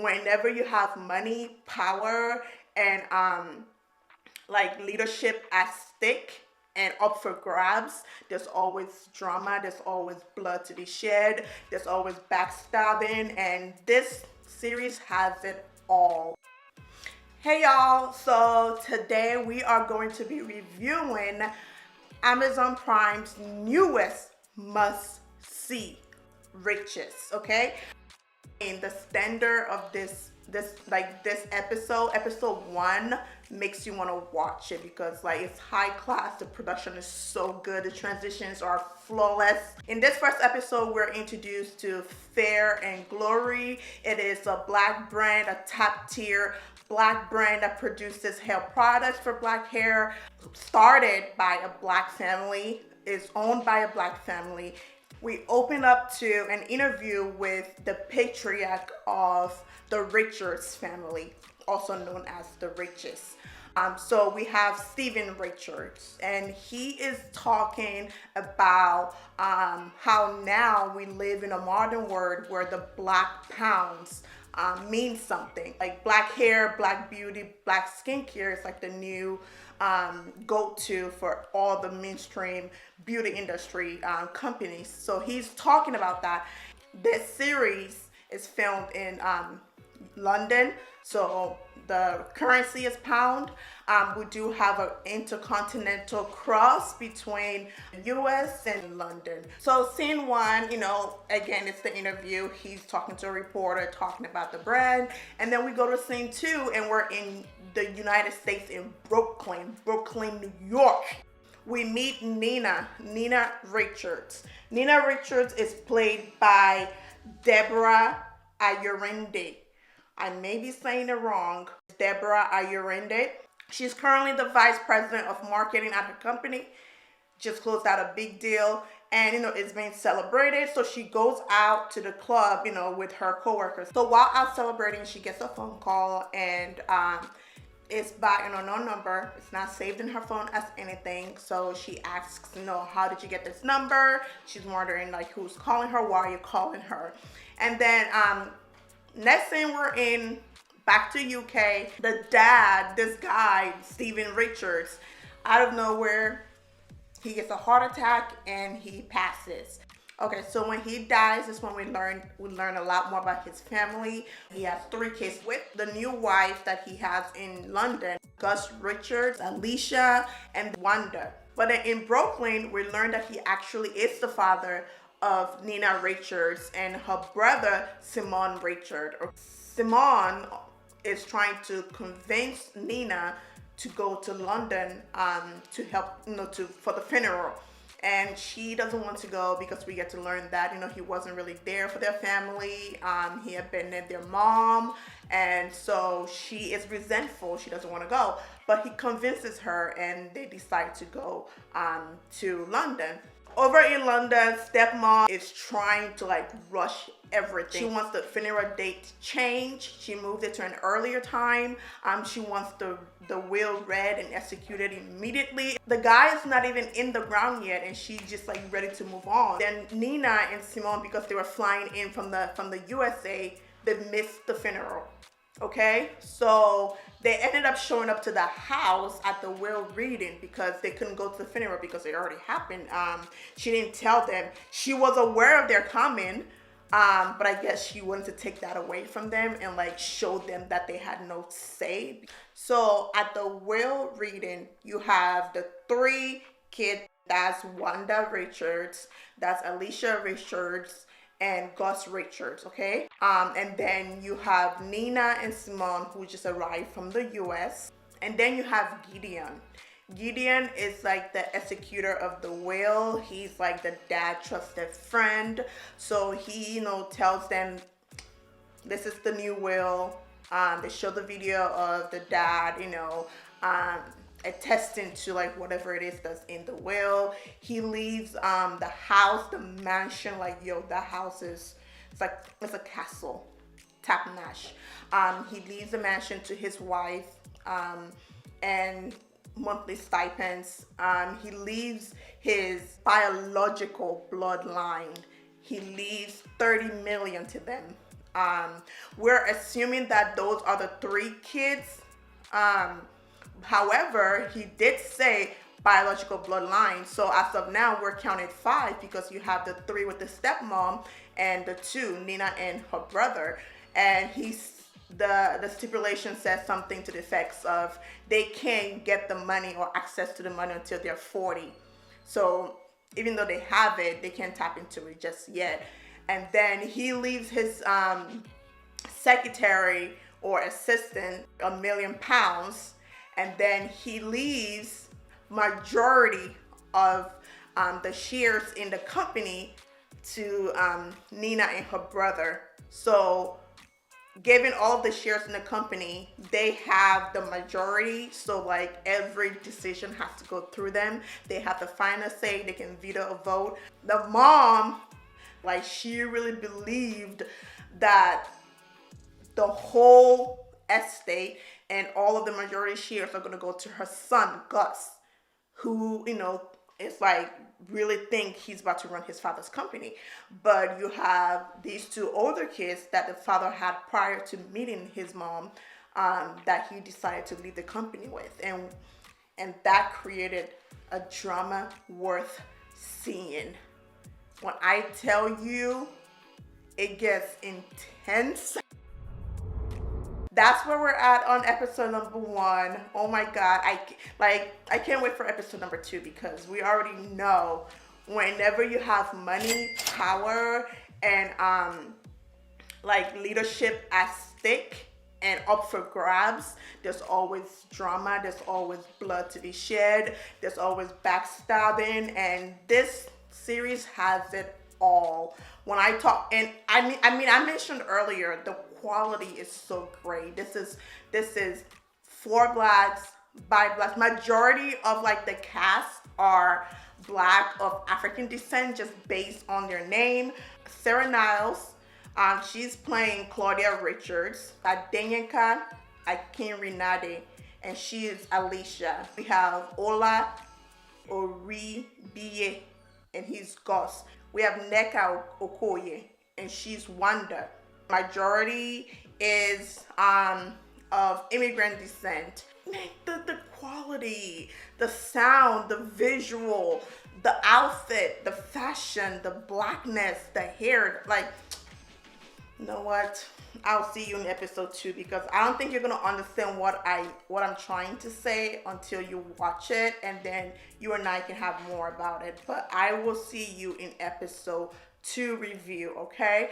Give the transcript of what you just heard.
whenever you have money, power, and like leadership at stake and up for grabs, there's always drama, there's always blood to be shed, there's always backstabbing, and this series has it all. Hey y'all, so today we are going to be reviewing Amazon Prime's newest must see, Riches, okay? And the standard of this episode 1 makes you want to watch it because like it's high class, the production is so good, the transitions are flawless. In this first episode, we're introduced to Fair and Glory. It is a black brand, a top tier black brand that produces hair products for black hair, started by a black family, is owned by a black family. We open up to an interview with the patriarch of the Richards family, also known as the Riches. So we have Stephen Richards, and he is talking about how now we live in a modern world where the black pounds means something. Like black hair, black beauty, black skincare is like the new go-to for all the mainstream beauty industry companies. So he's talking about that. This series is filmed in London, so the currency is pound. We do have an intercontinental cross between the US and London. So scene 1, again, it's the interview. He's talking to a reporter, talking about the brand. And then we go to scene 2 and we're in the United States in Brooklyn, New York. We meet Nina Richards. Nina Richards is played by Deborah Ayurinde. I may be saying it wrong. Deborah Ayurinde. She's currently the vice president of marketing at her company. Just closed out a big deal, and it's being celebrated. So she goes out to the club, with her coworkers. So while out celebrating, she gets a phone call, and it's by an unknown number. It's not saved in her phone as anything. So she asks, how did you get this number? She's wondering like who's calling her, why are you calling her? And then next thing we're in back to UK. The dad, this guy, Stephen Richards, out of nowhere, he gets a heart attack and he passes. Okay, so when he dies is when we learn a lot more about his family. He has 3 kids with the new wife that he has in London, Gus Richards, Alicia, and Wanda. But then in Brooklyn, we learned that he actually is the father of Nina Richards and her brother, Simon Richard. Simon is trying to convince Nina to go to London to help, for the funeral. And she doesn't want to go because we get to learn that, he wasn't really there for their family. He abandoned their mom. And so she is resentful. She doesn't want to go. But he convinces her and they decide to go to London. Over in London, stepmom is trying to rush everything. She wants the funeral date changed. She moved it to an earlier time. She wants the will read and executed immediately. The guy is not even in the ground yet, and she's just ready to move on. Then Nina and Simone, because they were flying in from the USA, they missed the funeral. Okay, so they ended up showing up to the house at the will reading because they couldn't go to the funeral because it already happened. She didn't tell them. She was aware of their coming, but I guess she wanted to take that away from them and show them that they had no say. So at the will reading, you have the 3 kids. That's Wanda Richards, that's Alicia Richards, and Gus Richards, okay? And then you have Nina and Simone, who just arrived from the US. And then you have Gideon. Gideon is the executor of the will. He's the dad trusted friend. So he, tells them, this is the new will. They show the video of the dad, attesting to whatever it is that's in the will. He leaves the house, the mansion, that house is, it's a castle, top-notch. He leaves the mansion to his wife and monthly stipends. He leaves his biological bloodline. He leaves $30 million to them. We're assuming that those are the 3 kids. However, he did say biological bloodline. So as of now, we're counting 5 because you have the 3 with the stepmom and the 2, Nina and her brother. And the stipulation says something to the effects of they can't get the money or access to the money until they're 40. So even though they have it, they can't tap into it just yet. And then he leaves his secretary or assistant £1,000,000, and then he leaves majority of the shares in the company to Nina and her brother. So given all of the shares in the company, they have the majority. So like every decision has to go through them. They have the final say. They can veto a vote. The mom, like, she really believed that the whole estate and all of the majority shares are going to go to her son, Gus, who, is like really think he's about to run his father's company. But you have these 2 older kids that the father had prior to meeting his mom, that he decided to leave the company with. And that created a drama worth seeing. When I tell you, it gets intense. That's where we're at on episode number 1. Oh my God. I can't wait for episode number 2 because we already know whenever you have money, power, and like leadership at stake and up for grabs, there's always drama, there's always blood to be shed, there's always backstabbing, and this series has it all. When I talk, and I mentioned earlier, the quality is so great. This is for blacks by blacks. Majority of like the cast are black of African descent, just based on their name. Sarah Niles, she's playing Claudia Richards. Adenyenka Akinrinade, and she is Alicia. We have Ola Oribiye, and he's Gus. We have Neka Okoye, and she's Wanda. Majority is of immigrant descent. The quality, the sound, the visual, the outfit, the fashion, the blackness, the hair, like, you know what? I'll see you in episode 2 because I don't think you're gonna understand what I'm trying to say until you watch it, and then you and I can have more about it. But I will see you in episode 2 review, okay?